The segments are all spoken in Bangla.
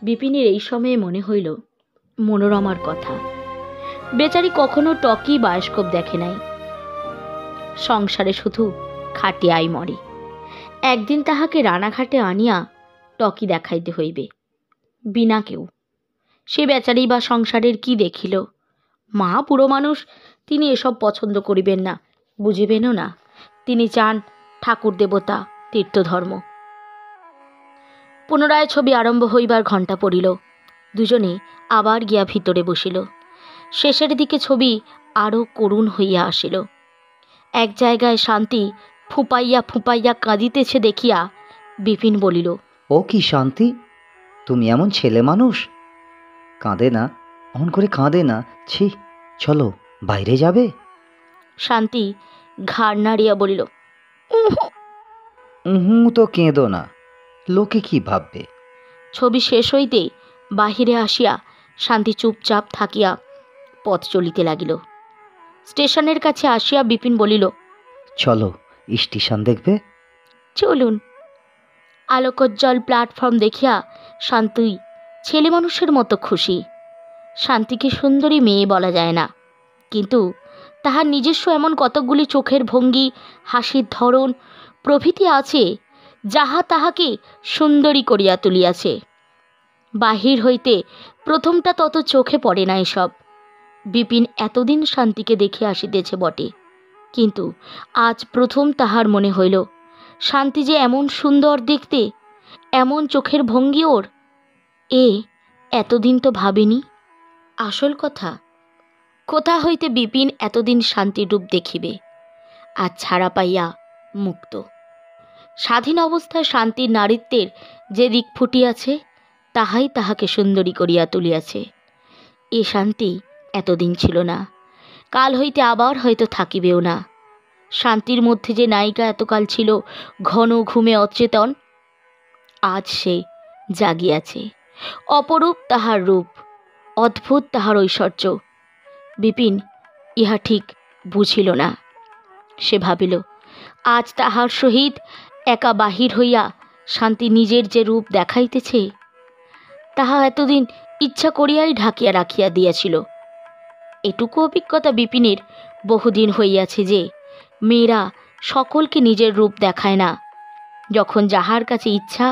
বিপিনের এই সময়ে মনে হইল মনোরমার কথা। বেচারি কখনো টকি বায়োস্কোপ দেখে নাই, সংসারে শুধু খাটিয়াই মরে। একদিন তাহাকে রানাঘাটে আনিয়া টকি দেখাইতে হইবে, বিনা কেউ। সে বেচারি বা সংসারের কি দেখিল? মা বুড়ো মানুষ, তিনি এসব পছন্দ করিবেন না, বুঝিবেনও না। তিনি চান ঠাকুর দেবতা, তীর্থধর্ম। পুনরায় ছবি আরম্ভ হইবার ঘণ্টা পড়িল। দুজনে আবার গিয়া ভিতরে বসিল। শেষের দিকে ছবি আরও করুণ হইয়া আসিল। এক জায়গায় শান্তি ফুপাইয়া ফুপাইয়া কাঁদিতেছে দেখিয়া বিপিন বলিল, ও কি শান্তি, তুমি এমন ছেলে মানুষ? কাঁদে না, অন করে কাঁদে না। ছি, চলো বাইরে যাবে। শান্তি ঘাড় নাড়িয়া বলিল, তো কেঁদো না, লোকে কি ভাববে। ছবি শেষ হইতে বাহিরে আসিয়া শান্তি চুপচাপ থাকিয়া পথ চলিতে লাগিল। স্টেশনের কাছে আসিয়া বিপিন বলিল, চলো স্টেশন দেখবে। চলুন। আলোকোজ্জ্বল প্ল্যাটফর্ম দেখিয়া শান্তি ছেলে মানুষের মতো খুশি। শান্তিকে সুন্দরী মেয়ে বলা যায় না, কিন্তু তাহার নিজস্ব এমন কতকগুলি চোখের ভঙ্গি, হাসির ধরন প্রভৃতি আছে, যাহা তাহাকে সুন্দরী করিয়া তুলিয়াছে। বাহির হইতে প্রথমটা তত চোখে পড়ে না এসব। বিপিন এতদিন শান্তিকে দেখে আসিতেছে বটে, কিন্তু আজ প্রথম তাহার মনে হইল শান্তি যে এমন সুন্দর দেখতে, এমন চোখের ভঙ্গি ওর, এতদিন তো ভাবেনি। আসল কথা, কোথা হইতে বিপিন এতদিন শান্তির রূপ দেখিবে? আজ ছাড়া পাইয়া মুক্ত। স্বাধীন অবস্থায় শান্তির নারীত্বের যে দিক ফুটিয়াছে, তাহাই তাহাকে সুন্দরী করিয়া তুলিয়াছে। এ শান্তি এতদিন ছিল না, কাল হইতে আবার হয়তো থাকিবেও না। শান্তির মধ্যে যে নায়িকা এতকাল ছিল ঘন ঘুমে অচেতন, আজ সে জাগিয়াছে। অপরূপ তাহার রূপ, অদ্ভুত তাহার ঐশ্বর্য। বিপিন ইহা ঠিক বুঝিল না। সে ভাবিল, আজ তাহার সহিত একা বাহির হইয়া শান্তি নিজের যে রূপ দেখাইতেছে, তাহা এতদিন ইচ্ছা করিয়াই ঢাকিয়া রাখিয়া দিয়াছিল। এটুকু অভিজ্ঞতা বিপিনের বহুদিন হইয়াছে যে মেয়েরা সকলকে নিজের রূপ দেখায় না, যখন যাহার কাছে ইচ্ছা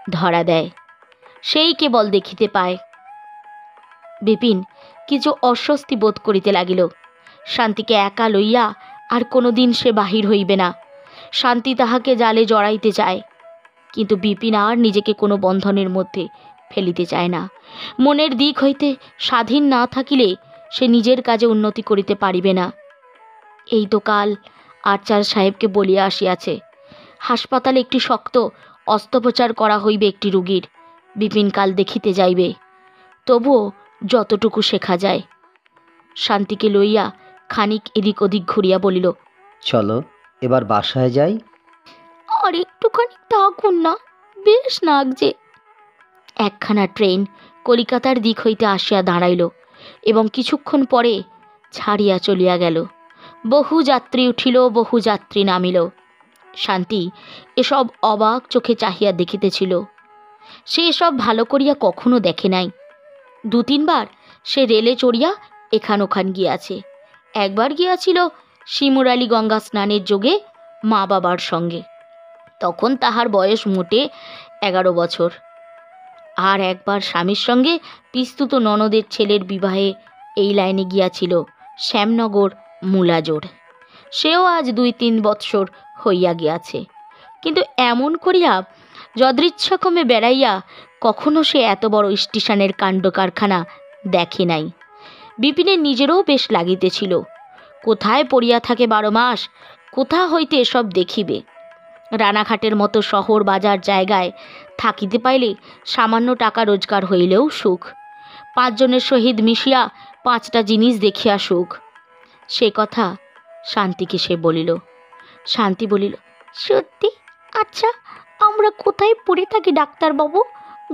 ধরা দেয় সেই কেবল দেখিতে পায়। বিপিন কিছু অস্বস্তি বোধ করিতে লাগিল। শান্তিকে একা লইয়া আর কোনোদিন সে বাহির হইবে না। শান্তি তাহাকে জালে জড়াইতে চায়, কিন্তু বিপিন আর নিজেকে কোনো বন্ধনের মধ্যে ফেলিতে চায় না। মনের দিক হইতে স্বাধীন না থাকিলে সে নিজের কাজে উন্নতি করিতে পারিবে না। এই তো কাল আর্চার সাহেবকে বলিয়া আসিয়াছে, হাসপাতালে একটি শক্ত অস্ত্রোপচার করা হইবে একটি রুগীর। বিপিন কাল দেখিতে যাইবে। তবুও যতটুকু শেখা যায়। শান্তিকে লইয়া খানিক এদিক ওদিক ঘুরিয়া বলিল, চলো এবার বাসায় যাই। আর একটুখানি থাকুন না, বেশ লাগছে। একখানা ট্রেন কলিকাতার দিক হইতে আসিয়া দাঁড়াইল এবং কিছুক্ষণ পরে ছাড়িয়া চলিয়া গেল। বহু যাত্রী উঠিল, বহু যাত্রী নামিল। শান্তি এসব অবাক চোখে চাহিয়া দেখিতেছিল। সে এসব ভালো করিয়া কখনো দেখে নাই। 2-3 বার সে রেলে চড়িয়া এখান ওখান গিয়াছে। একবার গিয়াছিল শিমুরালী গঙ্গা স্নানের যোগে মা বাবার সঙ্গে, তখন তাহার বয়স মোটে 11 বছর। আর একবার স্বামীর সঙ্গে পিস্তুত ননদের ছেলের বিবাহে এই লাইনে গিয়াছিল শ্যামনগর মুলাজোর। সেও আজ 2-3 বৎসর হইয়া গিয়াছে, কিন্তু এমন করিয়া যদৃচ্ছাক্রমে বেড়াইয়া কখনো সে এত বড় স্টেশনের কাণ্ড কারখানা দেখে নাই। বিপিনের নিজেরও বেশ লাগিতেছিল, কোথায় পড়িয়া থাকে 12 মাস, কোথা হইতে এসব দেখিবে। রানাঘাটের মতো শহর বাজার জায়গায় থাকিতে পাইলে সামান্য টাকা রোজগার হইলেও সুখ। 5 জনের সহিত মিশিয়া 5টা জিনিস দেখিয়া সুখ। সে কথা শান্তিকে সে বলিল। শান্তি বলিল, সত্যি? আচ্ছা, আমরা কোথায় পড়ে থাকি ডাক্তারবাবু?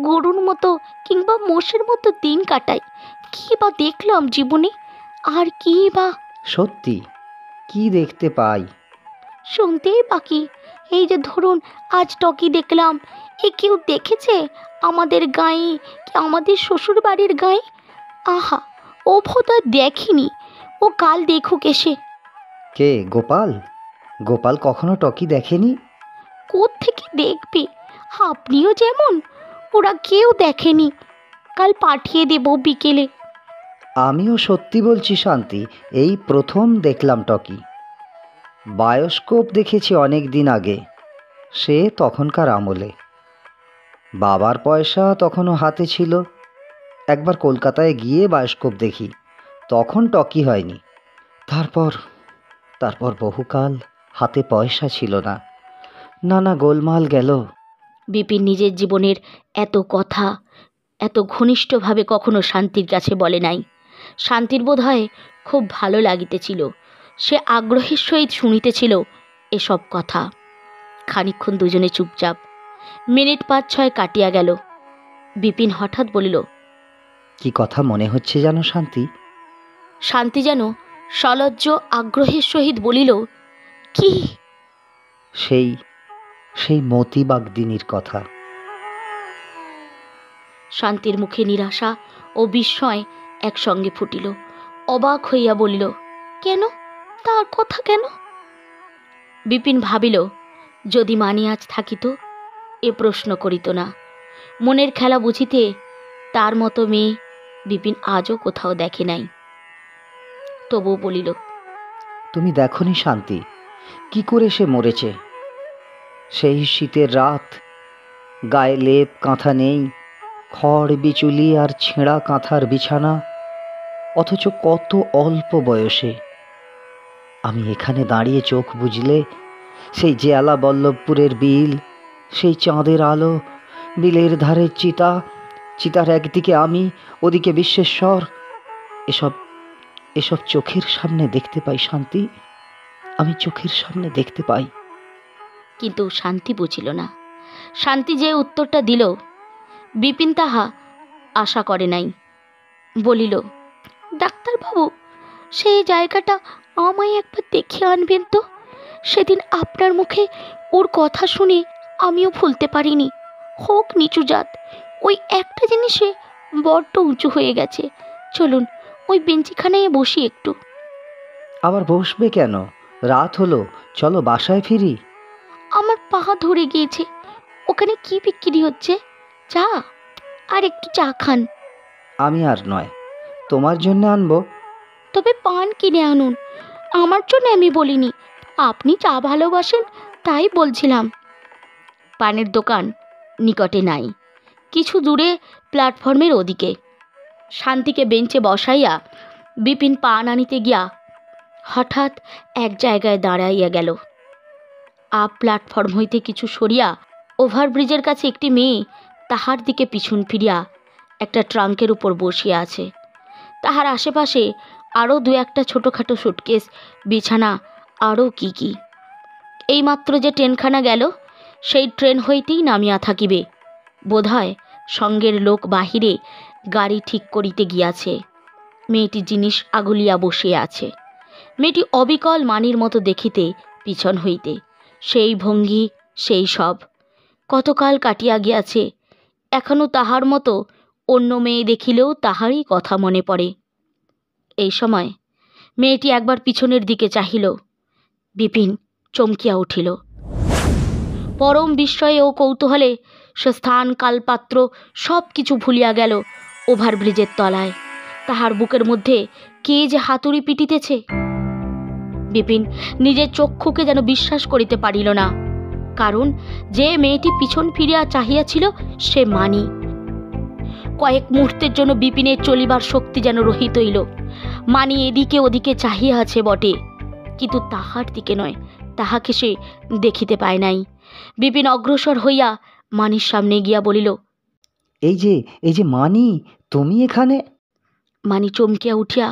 গরুর মতো কিংবা মোষের মতো দিন কাটাই। কী বা দেখলাম জীবনে, আর কী বা। সত্যি কি দেখতে পাই? শুনতেই বাকি। এই যে ধরুন, আজ টকি দেখলাম, এ কেউ দেখেছে? আমাদের গাঁয়ে কি আমাদের শ্বশুর বাড়ির গাঁয়ে? আহা, ও বোধহয় দেখেনি, ও কাল দেখুক এসে। কে? গোপাল? গোপাল কখনো টকি দেখেনি? কোত্থেকে দেখবে, আপনিও যেমন, ওরা কেউ দেখেনি। কাল পাঠিয়ে দেব বিকেলে। আমিও সত্যি বলছি শান্তি, এই প্রথম দেখলাম টকি। বায়োস্কোপ দেখেছি অনেক দিন আগে, সে তখনকার আমলে। বাবার পয়সা তখনও হাতে ছিল। একবার কলকাতায় গিয়ে বায়োস্কোপ দেখি, তখন টকি হয়নি। তারপর তারপর বহুকাল হাতে পয়সা ছিল না, নানা গোলমাল গেল। বিপিন নিজের জীবনের এত কথা এত ঘনিষ্ঠভাবে কখনো শান্তির কাছে বলে নাই। শান্তির বোধ হয় খুব ভালো লাগিতেছিল, সে আগ্রহের সহিত শুনিতেছিল এসব কথা। খানিকক্ষণ দুজনে চুপচাপ। মিনিট 5-6 কাটিয়া গেল। বিপিন হঠাৎ বলিল, কি কথা মনে হচ্ছে জানো শান্তি? শান্তি যেন সলজ্জ আগ্রহের সহিত বলিল, কি? সেই সেই মতি বাগদিনীর কথা। শান্তির মুখে নিরাশা ও বিস্ময় একসঙ্গে ফুটিল। অবাক হইয়া বলিল, কেন? তার কথা কেন? বিপিন ভাবিল, যদি মানি আজ থাকিত এ প্রশ্ন করিত না। মনের খেলা বুঝিতে তার মতো মেয়ে বিপিন আজও কোথাও দেখে নাই। তবু বলিল, তুমি দেখনি শান্তি, কি করে সে মরেছে? সেই শীতের রাত, গায়ে লেপ কাঁথা নেই, খড় বিচুলি আর ছেঁড়া কাঁথার বিছানা, অথচ কত অল্প বয়সে। আমি এখানে দাঁড়িয়ে চোখ বুঝলে সেই জেয়ালা বল্লভপুরের বিল, সেই চাঁদের আলো, বিলের ধারে চিতা, চিতার একদিকে আমি, ওদিকে বিশ্বেশ্বর, এসব এসব চোখের সামনে দেখতে পাই শান্তি, আমি চোখের সামনে দেখতে পাই। কিন্তু শান্তি বুঝিল না। শান্তি যে উত্তরটা দিল বিপিন তাহা আশা করে নাই। বলিল, ডাক্তারবাবু, সেই জায়গাটা আমায় একবার দেখিয়ে আনবেন তো। সেদিন আপনার মুখে ওর কথা শুনে আমিও ভুলতে পারিনি। হোক নিচু জাত, ওই একটা জিনিসে বড্ড উঁচু হয়ে গেছে। চলুন ওই বেঞ্চিখানায় বসি একটু। আবার বসবে কেন? রাত হলো, চলো বাসায় ফিরি। আমার পা ধরে গিয়েছে। ওখানে কি বিক্রি হচ্ছে? চা? আর একটু চা খান। আমি আর নয়, তোমার জন্য আনবো। তবে পান কিনে আনুন। আমার জন্য আমি বলিনি, আপনি চা ভালোবাসেন তাই বলছিলাম। পানের দোকান নিকটে নাই, কিছু দূরে প্ল্যাটফর্মের ওদিকে। শান্তিকে বেঞ্চে বসাইয়া বিপিন পান আনিতে গিয়া হঠাৎ এক জায়গায় দাঁড়াইয়া গেল। আপ প্ল্যাটফর্ম হইতে কিছু সরিয়া ওভারব্রিজের কাছে একটি মেয়ে তাহার দিকে পিছন ফিরিয়া একটা ট্রাঙ্কের উপর বসিয়া আছে। তাহার আশেপাশে আরও 2-1টা ছোটোখাটো সুটকেস, বিছানা, আরও কি কি। এইমাত্র যে ট্রেনখানা গেল, সেই ট্রেন হইতেই নামিয়া থাকিবে। বোধহয় সঙ্গের লোক বাহিরে গাড়ি ঠিক করিতে গিয়াছে। মেয়েটি জিনিস আগুলিয়া বসিয়া আছে। মেয়েটি অবিকল মানির মতো দেখিতে পিছন হইতে, সেই ভঙ্গি, সেই সব। কতকাল কাটিয়া গিয়াছে, এখনও তাহার মতো অন্য মেয়ে দেখিলেও তাহারই কথা মনে পড়ে। এই সময় মেয়েটি একবার পিছনের দিকে চাহিল। বিপিন চমকিয়া উঠিল। পরম বিস্ময়ে ও কৌতূহলে সে স্থান কালপাত্র সব কিছু ভুলিয়া গেল। ওভারব্রিজের তলায় তাহার বুকের মধ্যে কে যে হাতুড়ি পিটিতেছে। বিপিন নিজের চক্ষুকে যেন বিশ্বাস করিতে পারিল না, কারণ যে মেয়েটি পিছন ফিরিয়া চাহিয়াছিল সে মানি। কয়েক মুহূর্তের জন্য বিপিনের চলিবার শক্তি যেন রহিত হইল। মানি এদিকে ওদিকে চাহিয়া আছে বটে, কিন্তু তাহার দিকে নয়, তাহাকে সে দেখিতে পায় নাই। বিপিন অগ্রসর হইয়া মানির সামনে গিয়া বলিল, এই যে মানি, তুমি এখানে? মানি চমকিয়া উঠিয়া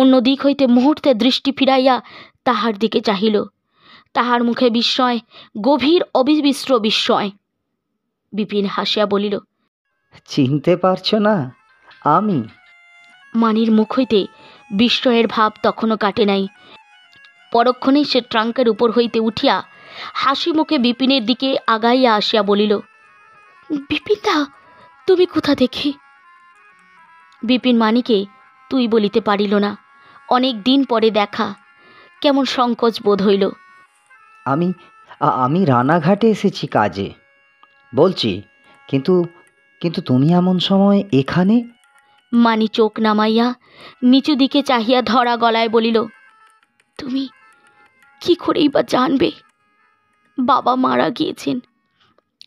অন্য দিক হইতে মুহূর্তে দৃষ্টি ফিরাইয়া তাহার দিকে চাহিল। তাহার মুখে বিস্ময়, গভীর অবিমিশ্র বিস্ময়। বিপিন হাসিয়া বলিল, চিনতে পারছো না? আমি। মানির মুখ হইতে বিস্ময়ের ভাব তখনও কাটে নাই। পরক্ষণেই সে ট্রাঙ্কের উপর হইতে উঠিয়া হাসি মুখে বিপিনের দিকে আগাইয়া আসিয়া বলিল, বিপিনদা, তুমি কোথা দেখি? বিপিন মানিকে তুই বলিতে পারিল না। অনেক দিন পরে দেখা, কেমন সংকোচ বোধ হইল। আমি আমি রানাঘাটে এসেছি কাজে, বলছি, কিন্তু কিন্তু তুমি এমন সময় এখানে? মানি চোখ নামাইয়া নিচু দিকে চাহিয়া ধরা গলায় বলিল, তুমি কি করেই বা জানবে? বাবা মারা গিয়েছেন,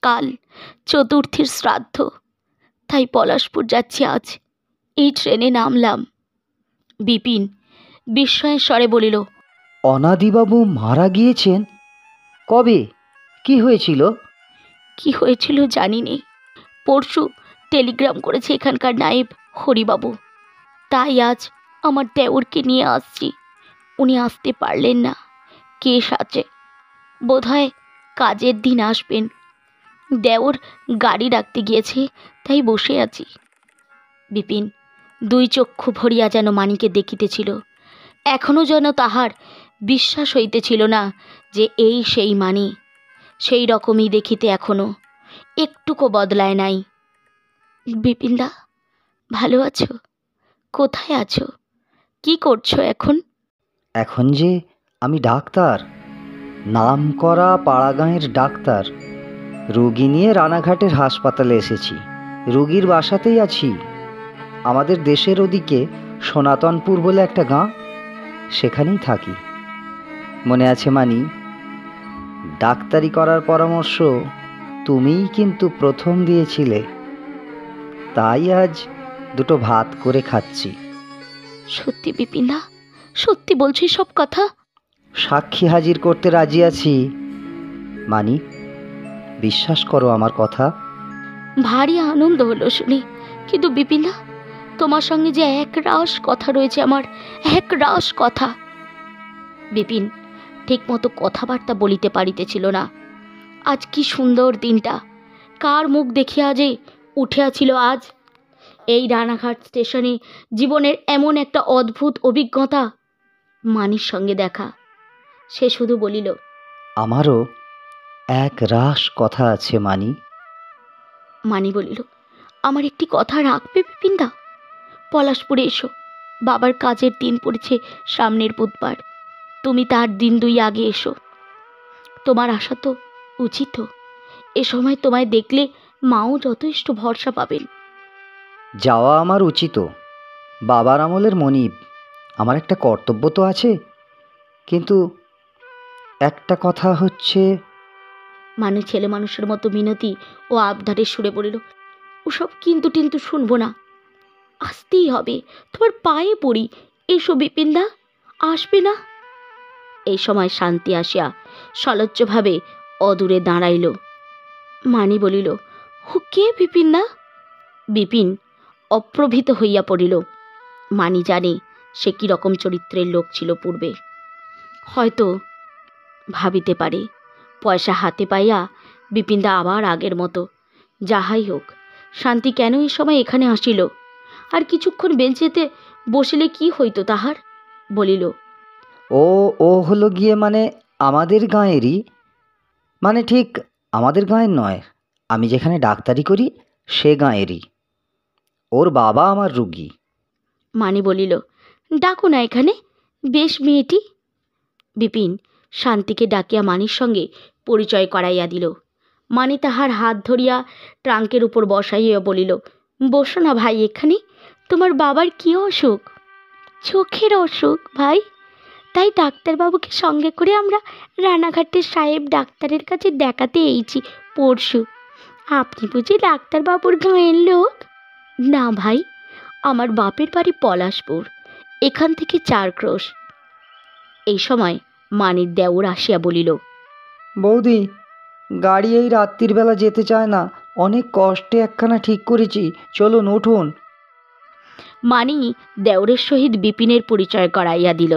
কাল চতুর্থীর শ্রাদ্ধ, তাই পলাশপুর যাচ্ছি আজ, এই ট্রেনে নামলাম। বিপিন বিস্ময়ের স্বরে বলিল, অনাদিবাবু মারা গিয়েছেন? কবে? কি হয়েছিল? কি হয়েছিল জানি নে, পরশু টেলিগ্রাম করেছে এখানকার নায়েব হরিবাবু, তাই আজ আমার দেওরকে নিয়ে আসছি। উনি আসতে পারলেন না, কেস আছে, বোধহয় কাজের দিন আসবেন। দেওর গাড়ি ডাকতে গিয়েছে, তাই বসে আছি। বিপিন দুই চক্ষু ভরিয়া যেন মানিকে দেখিতেছিল। এখনও যেন তাহার বিশ্বাস হইতেছিল না যে এই সেই মানি। সেই রকমই দেখিতে এখনো, একটুকো বদলায় নাই। বিপিনদা, ভালো আছো? কোথায় আছো? কি করছো এখন? এখন যে আমি ডাক্তার, নামকরা পাড়াগাঁয়ের ডাক্তার। রুগী নিয়ে রানাঘাটের হাসপাতালে এসেছি, রুগীর বাসাতেই আছি। আমাদের দেশের ওদিকে সনাতনপুর বলে একটা গাঁ, সেখানেই থাকি। মনে আছে মানি, ডাক্তারি করার পরামর্শ তুমিই কিন্তু প্রথম দিয়েছিলে। তাই আজ দুটো ভাত করে খাচ্ছি। সত্যি বিপিনদা, সত্যি বলছি সব কথা? সাক্ষী হাজির করতে রাজি আছি মানি, বিশ্বাস করো আমার কথা। ভারী আনন্দ হলো শুনে, কিন্তু বিপিনদা, তোমার সঙ্গে যে এক রাস কথা রয়েছে আমার, এক রাস কথা। বিপিন ঠিকমতো কথাবার্তা বলিতে পারিতেছিল না। আজ কি সুন্দর দিনটা, কার মুখ দেখিয়া যে উঠিয়াছিল আজ। এই রানাঘাট স্টেশনে জীবনের এমন একটা অদ্ভুত অভিজ্ঞতা, মানির সঙ্গে দেখা। সে শুধু বলিল, আমারও এক রাস কথা আছে মানি। মানি বলিল, আমার একটি কথা রাখবে বিপিনদা? পলাশপুরে এসো, বাবার কাজের দিন পড়েছে সামনের বুধবার। তুমি তার দিন দুই আগে এসো। তোমার আসা তো উচিত। এ সময় তোমায় দেখলে মাও যথেষ্ট ভরসা পাবেন। যাওয়া আমার উচিত, বাবার আমলের মনিব, আমার একটা কর্তব্য তো আছে। কিন্তু একটা কথা হচ্ছে। মানে ছেলে মানুষের মতো মিনতি ও আবদারের সুরে বলিল, ওসব কিন্তু টিন্তু শুনবো না, আসতেই হবে, তোমার পায়ে পড়ি, এসো বিপিনদা, আসবে না? এই সময় শান্তি আসিয়া সলজ্জভাবে অদূরে দাঁড়াইল। মানি বলিল, ও কে বিপিনদা? বিপিন অপ্রভৃত হইয়া পড়িল। মানি জানে সে কি রকম চরিত্রের লোক ছিল পূর্বে। হয়তো ভাবিতে পারে, পয়সা হাতে পাইয়া বিপিনদা আবার আগের মতো। যাহাই হোক, শান্তি কেন এই সময় এখানে আসিল? আর কিছুক্ষণ বেঞ্চেতে বসিলে কি হইতো তাহার? বলিল, ও ও হলো গিয়ে মানে আমাদের গাঁয়েরই, মানে ঠিক আমাদের গাঁয়ের নয়, আমি যেখানে ডাক্তারি করি সে গাঁয়েরই। ওর বাবা আমার রুগী। মানি বলিল, ডাকো না এখানে, বেশ মেয়েটি। বিপিন শান্তিকে ডাকিয়া মানির সঙ্গে পরিচয় করাইয়া দিল। মানি তাহার হাত ধরিয়া ট্রাঙ্কের উপর বসাইয়া বলিল, বসো না ভাই এখানে। তোমার বাবার কি অসুখ? চোখের অসুখ ভাই, তাই ডাক্তারবাবুকে সঙ্গে করে আমরা রানাঘাটের সাহেব ডাক্তারের কাছে দেখাতে এইছি পরশু। আপনি বুঝি ডাক্তারবাবুর গাঁয়ের লোক? না ভাই, আমার বাপের বাড়ি পলাশপুর, এখান থেকে 4 ক্রোশ। এই সময় মানির দেওর আসিয়া বলিল, বৌদি, গাড়ি এই রাত্রির বেলা যেতে চায় না, অনেক কষ্টে একখানা ঠিক করেছি, চলুন উঠুন। মানি দেওরের সহিত বিপিনের পরিচয় করাইয়া দিল।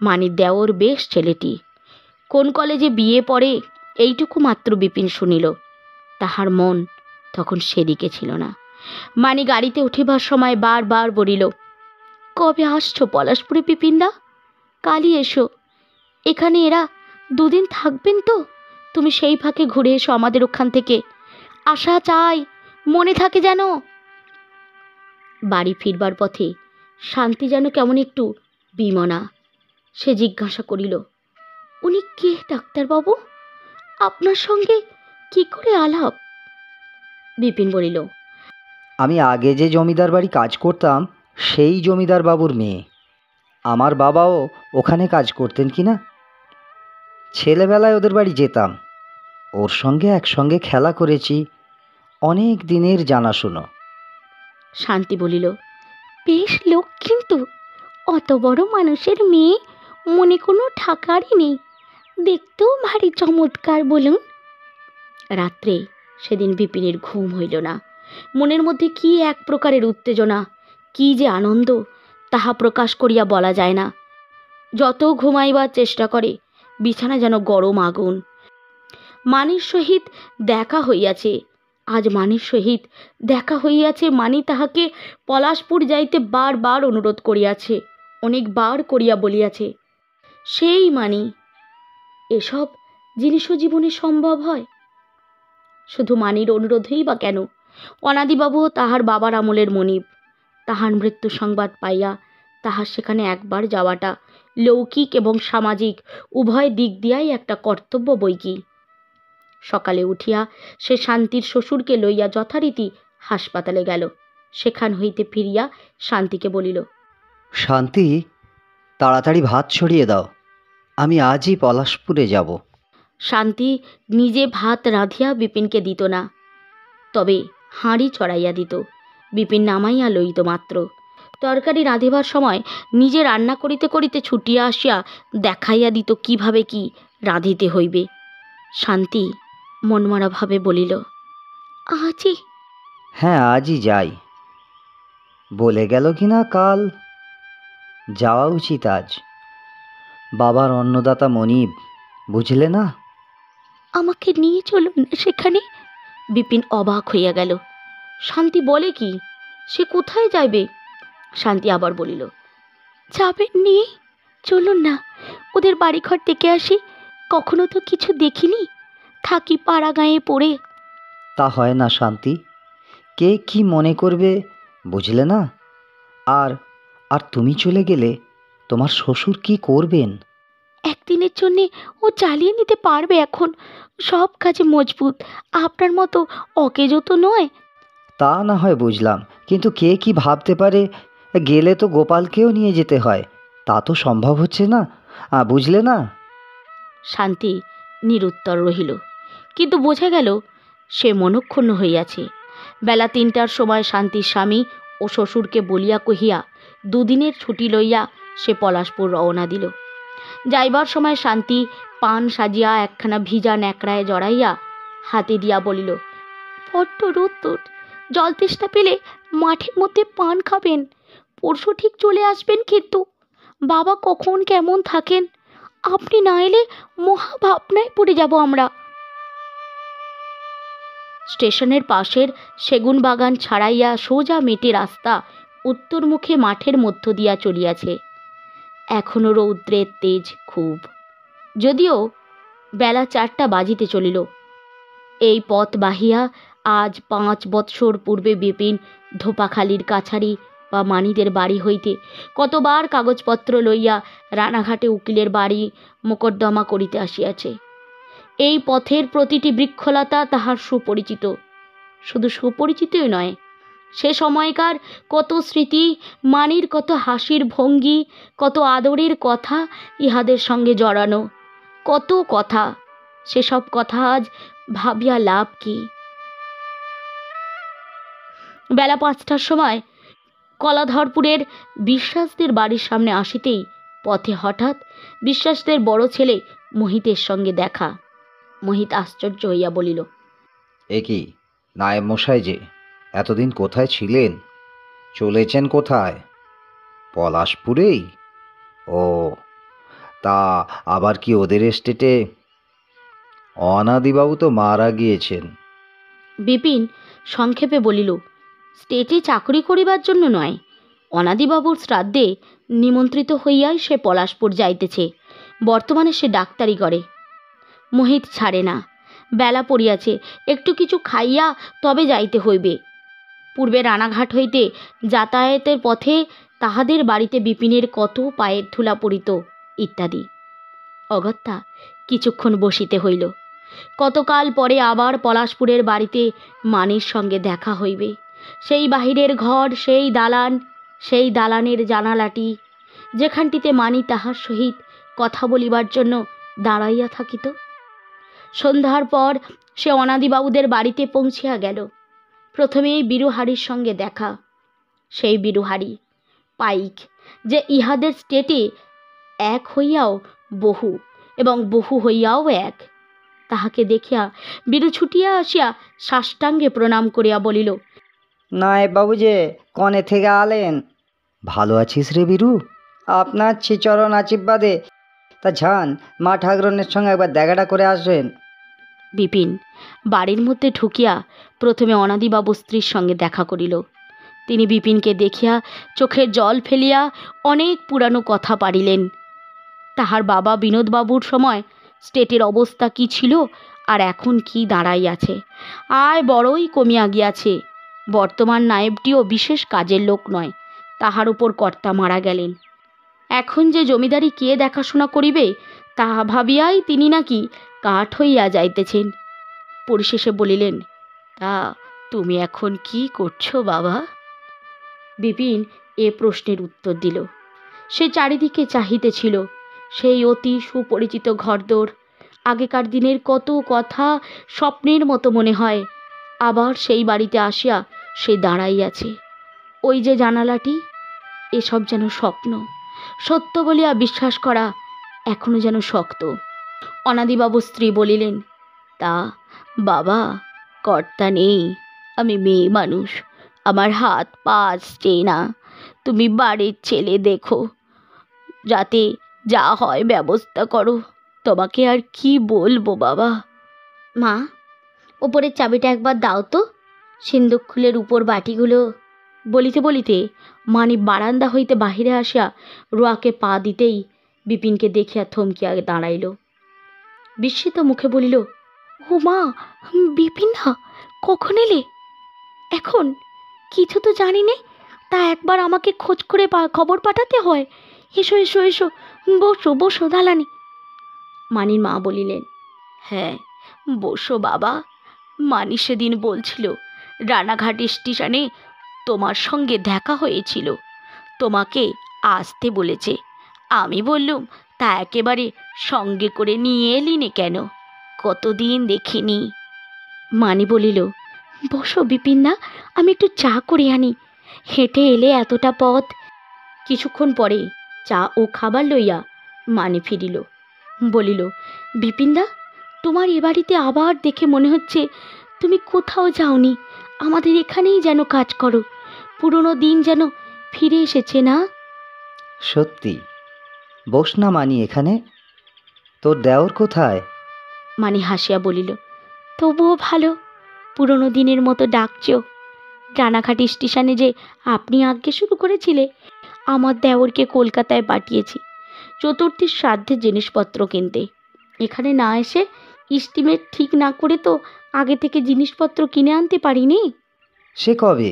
মানির দেওর বেশ ছেলেটি, কোন কলেজে বিয়ে পড়ে এইটুকু মাত্র বিপিন শুনিল। তাহার মন তখন সেদিকে ছিল না। মানি গাড়িতে উঠিবার সময় বারবার বলিল, কবে আসছো পলাশপুরে বিপিনদা? কালই এসো। এখানে এরা 2 দিন থাকবেন তো? তুমি সেই ফাঁকে ঘুরে এসো আমাদের ওখান থেকে। আশা চাই মনে থাকে যেন। বাড়ি ফিরবার পথে শান্তি যেন কেমন একটু বিমনা। সে জিজ্ঞাসা করিল, উনি কে ডাক্তারবাবু? আপনার সঙ্গে কি করে আলাপ? বিপিন বলিল, আমি আগে যে জমিদার বাড়ি কাজ করতাম সেই জমিদার বাবুর মেয়ে। আমার বাবাও ওখানে কাজ করতেন কি না। ছেলেবেলায় ওদের বাড়ি যেতাম, ওর সঙ্গে একসঙ্গে খেলা করেছি, অনেক দিনের জানাশুনো। শান্তি বলিল, বেশ লোক কিন্তু। অত বড় মানুষের মেয়ে, মনে কোনো ঠাকারই নেই। দেখতেও ভারী চমৎকার বলুন। রাত্রে সেদিন বিপিনের ঘুম হইল না। মনের মধ্যে কি এক প্রকারের উত্তেজনা, কি যে আনন্দ, তাহা প্রকাশ করিয়া বলা যায় না। যত ঘুমাইবার চেষ্টা করে, বিছানা যেন গরম আগুন। মানির সহিত দেখা হইয়াছে। আজ মানির সহিত দেখা হইয়াছে। মানি তাহাকে পলাশপুর যাইতে বারবার অনুরোধ করিয়াছে, অনেকবার করিয়া বলিয়াছে। সেই মানি। এসব জিনিসও জীবনে সম্ভব হয়? শুধু মানির অনুরোধেই বা কেন? অনাদিবাবুও তাহার বাবার আমলের মনিব। তাহার মৃত্যু সংবাদ পাইয়া তাহার সেখানে একবার যাওয়াটা লৌকিক এবং সামাজিক উভয় দিক দিয়াই একটা কর্তব্য বই কি। সকালে উঠিয়া সে শান্তির শ্বশুরকে লইয়া যথারীতি হাসপাতালে গেল। সেখান হইতে ফিরিয়া শান্তিকে বলিল, শান্তি, তাড়াতাড়ি ভাত ছড়িয়ে দাও, আমি আজই পলাশপুরে যাব। শান্তি নিজে ভাত রাঁধিয়া বিপিনকে দিত না, তবে হাঁড়ি চড়াইয়া দিত। বিপিন নামাইয়া লইত মাত্র। তরকারি রাঁধিবার সময় নিজে রান্না করিতে করিতে ছুটিয়া আসিয়া দেখাইয়া দিত কিভাবে কি রাঁধিতে হইবে। শান্তি মনমরাভাবে বলিল, আজই? হ্যাঁ, আজই যাই। বলে গেল কি না কাল। যাওয়া উচিত আজ। বাবার অন্নদাতা মনিব, বুঝলে না? আমাকে নিয়ে চলুন না সেখানে। বিপিন অবাক হইয়া গেল। শান্তি বলে কি? সে কোথায় যাইবে? শান্তি আবার বলিল, যাবেন নিয়ে? চলুন না, ওদের বাড়িঘর দেখে আসি। কখনো তো কিছু দেখিনি, থাকি পাড়া গাঁয়ে পড়ে। তা হয় না শান্তি, কে কি মনে করবে, বুঝলে না? আর আর তুমি চলে গেলে তোমার শ্বশুর কি করবেন? একদিনের জন্যে ও চালিয়ে নিতে পারবে এখন। সব কাজে মজবুত, আপনার মতো অকেজো তো নয়। তা না হয় বুঝলাম, কিন্তু কে কি ভাবতে পারে। গেলে তো গোপালকেও নিয়ে যেতে হয়, তা তো সম্ভব হচ্ছে না, বুঝলে না? শান্তি নিরুত্তর রহিল, কিন্তু বোঝা গেল সে মনক্ষুণ্ণ হইয়াছে। বেলা 3টার সময় শান্তির স্বামী ও শ্বশুরকে বলিয়া কহিয়া দুদিনের ছুটি লইয়া সে পলাশপুর রওনা দিল। যাইবার সময় শান্তি পান সাজিয়া একখানা ভিজা ন্যাকড়ায় জড়াইয়া হাতে দিয়া বলিল, বড্ড রোদ্দুর, জল তেষ্টা পেলে মাঠের মধ্যে পান খাবেন। পরশু ঠিক চলে আসবেন কিন্তু। বাবা কখন কেমন থাকেন, আপনি না এলে মহা ভাবনায় পড়ে যাব আমরা। স্টেশনের পাশের সেগুন বাগান ছাড়াইয়া সোজা মেটে রাস্তা উত্তরমুখে মাঠের মধ্য দিয়া চলিয়াছে। এখনো রৌদ্রের তেজ খুব, যদিও বেলা 4টা বাজিতে চলিল। এই পথ বাহিয়া আজ 5 বৎসর পূর্বে বিপিন ধোপাখালির কাছারি বা মানিদের বাড়ি হইতে কতবার কাগজপত্র লইয়া রানাঘাটে উকিলের বাড়ি মোকদ্দমা করিতে আসিয়াছে। এই পথের প্রতিটি বৃক্ষলতা তাহার সুপরিচিত। শুধু সুপরিচিতই নয়, সে সময়কার কত স্মৃতি, মানির কত হাসির ভঙ্গি, কত আদরের কথা ইহাদের সঙ্গে জড়ানো। কত কথা, সেসব কথা আজ ভাবিয়া লাভ কি? বেলা 5টার সময় কলাধরপুরের বিশ্বাসদের বাড়ির সামনে আসিতেই পথে হঠাৎ বিশ্বাসদের বড় ছেলে মোহিতের সঙ্গে দেখা। মোহিত আশ্চর্য হইয়া বলিল, এ কি নায়েব মশাই যে, এতদিন কোথায় ছিলেন? চলেছেন কোথায়? পলাশপুরেই? ও, তা আবার কি ওদের এস্টেটে? অনাদিবাবু তো মারা গিয়েছেন। বিপিন সংক্ষেপে বলিল, স্টেটে চাকরি করিবার জন্য নয়, অনাদিবাবুর শ্রাদ্ধে নিমন্ত্রিত হইয়াই সে পলাশপুর যাইতেছে। বর্তমানে সে ডাক্তারি করে। মোহিত ছাড়ে না। বেলা পড়িয়াছে, একটু কিছু খাইয়া তবে যাইতে হইবে। পূর্বে রানাঘাট হইতে যাতায়াতের পথে তাহাদের বাড়িতে বিপিনের কত পায়ের ধুলা পড়িত ইত্যাদি। অগত্যা কিছুক্ষণ বসিতে হইল। কতকাল পরে আবার পলাশপুরের বাড়িতে মানির সঙ্গে দেখা হইবে। সেই বাহিরের ঘর, সেই দালান, সেই দালানের জানালাটি, যেখানটিতে মানি তাহার সহিত কথা বলিবার জন্য দাঁড়াইয়া থাকিত। সন্ধ্যার পর সে অনাদিবাবুদের বাড়িতে পৌঁছিয়া গেল। প্রথমেই বিরুহারির সঙ্গে দেখা। সেই বিরুহারি পাইক, যে ইহাদের স্টেটে এক হইয়াও বহু এবং বহু হইয়াও এক। তাহাকে দেখিয়া বিরু ছুটিয়া আসিয়া সাষ্টাঙ্গে প্রণাম করিয়া বলিল, নায়েব বাবু যে কনে থেকে আলেন? ভালো আছিস রে বিরু? আপনার শ্রীচরণ আশীর্বাদে। তা যান, মা ঠাকুরনের সঙ্গে একবার দেখাটা করে আসবেন। বিপিন বাড়ির মধ্যে ঢুকিয়া প্রথমে অনাদিবাবু স্ত্রীর সঙ্গে দেখা করিল। তিনি বিপিনকে দেখিয়া চোখের জল ফেলিয়া অনেক পুরানো কথা পাড়িলেন। তাহার বাবা বিনোদবাবুর সময় স্টেটের অবস্থা কি ছিল আর এখন কি দাঁড়াইয়াছে। আয় বড়ই কমিয়া গিয়াছে। বর্তমান নায়েবটিও বিশেষ কাজের লোক নয়, তাহার উপর কর্তা মারা গেলেন। এখন যে জমিদারি কে দেখাশোনা করিবে তাহা ভাবিয়াই তিনি নাকি কাঠ হইয়া যাইতেছেন। পরিশেষে বলিলেন, তা তুমি এখন কি করছো বাবা? বিপিন এ প্রশ্নের উত্তর দিল। সে চারিদিকে চাহিতেছিল। সেই অতি সুপরিচিত ঘরদোর, আগেকার দিনের কত কথা স্বপ্নের মতো মনে হয়। আবার সেই বাড়িতে আসিয়া সে দাঁড়াইয়াছে। ওই যে জানালাটি, এসব যেন স্বপ্ন। সত্য বলিয়া বিশ্বাস করা এখনো যেন শক্ত। অনাদিবাবু স্ত্রী বলিলেন, তা বাবা, কর্তা নেই, আমি মেয়ে মানুষ, আমার হাত পা আসছে না। তুমি বাড়ির ছেলে দেখো, যাতে যা হয় ব্যবস্থা করো। তোমাকে আর কি বলবো বাবা। মা, ওপরের চাবিটা একবার দাও তো, সিন্দুক খুলের উপর বাটিগুলো। বলিতে বলিতে মানি বারান্দা হইতে বাহিরে আসিয়া রোয়াকে পা দিতেই বিপিনকে দেখিয়া থমকিয়া দাঁড়াইল। বিস্মিত মুখে বলিল, ও মা, বিপিন না, কখন এলে? এখন? কিছু তো জানি নে, তা একবার আমাকে খোঁজ করে খবর পাঠাতে হয়। এসো এসো এসো, বসো বসো দালানে। মানির মা বলিলেন, হ্যাঁ বসো বাবা। মানি সেদিন বলছিল রানাঘাট স্টেশনে তোমার সঙ্গে দেখা হয়েছিল, তোমাকে আসতে বলেছে। আমি বললুম, তা একেবারে সঙ্গে করে নিয়ে এলি নে কেন? কতদিন দেখিনি। মানি বলিল, বসো বিপিন না, আমি একটু চা করে আনি। হেঁটে এলে এতটা পথ। কিছুক্ষণ পরে চা ও খাবার লইয়া মানি ফিরিল। বলিল, বিপিনদা, তোমার এ বাড়িতে আবার দেখে মনে হচ্ছে তুমি কোথাও যাওনি, আমাদের এখানেই যেন কাজ করো। পুরনো দিন যেন ফিরে এসেছে না? সত্যি। বস না মানি এখানে। তোর দেওর কোথায়? মানি হাসিয়া বলিল, তবুও ভালো, পুরনো দিনের মতো ডাকছো। রানাঘাট স্টেশনে যে আপনি আজ্ঞে শুরু করেছিলে, আমার দেওরকে কলকাতায় পাঠিয়েছি চতুর্থীর শ্রাদ্ধের জিনিসপত্র কিনতে। এখানে না এসে এস্টিমেট ঠিক না করে তো আগে থেকে জিনিসপত্র কিনে আনতে পারিনি। সে কবে?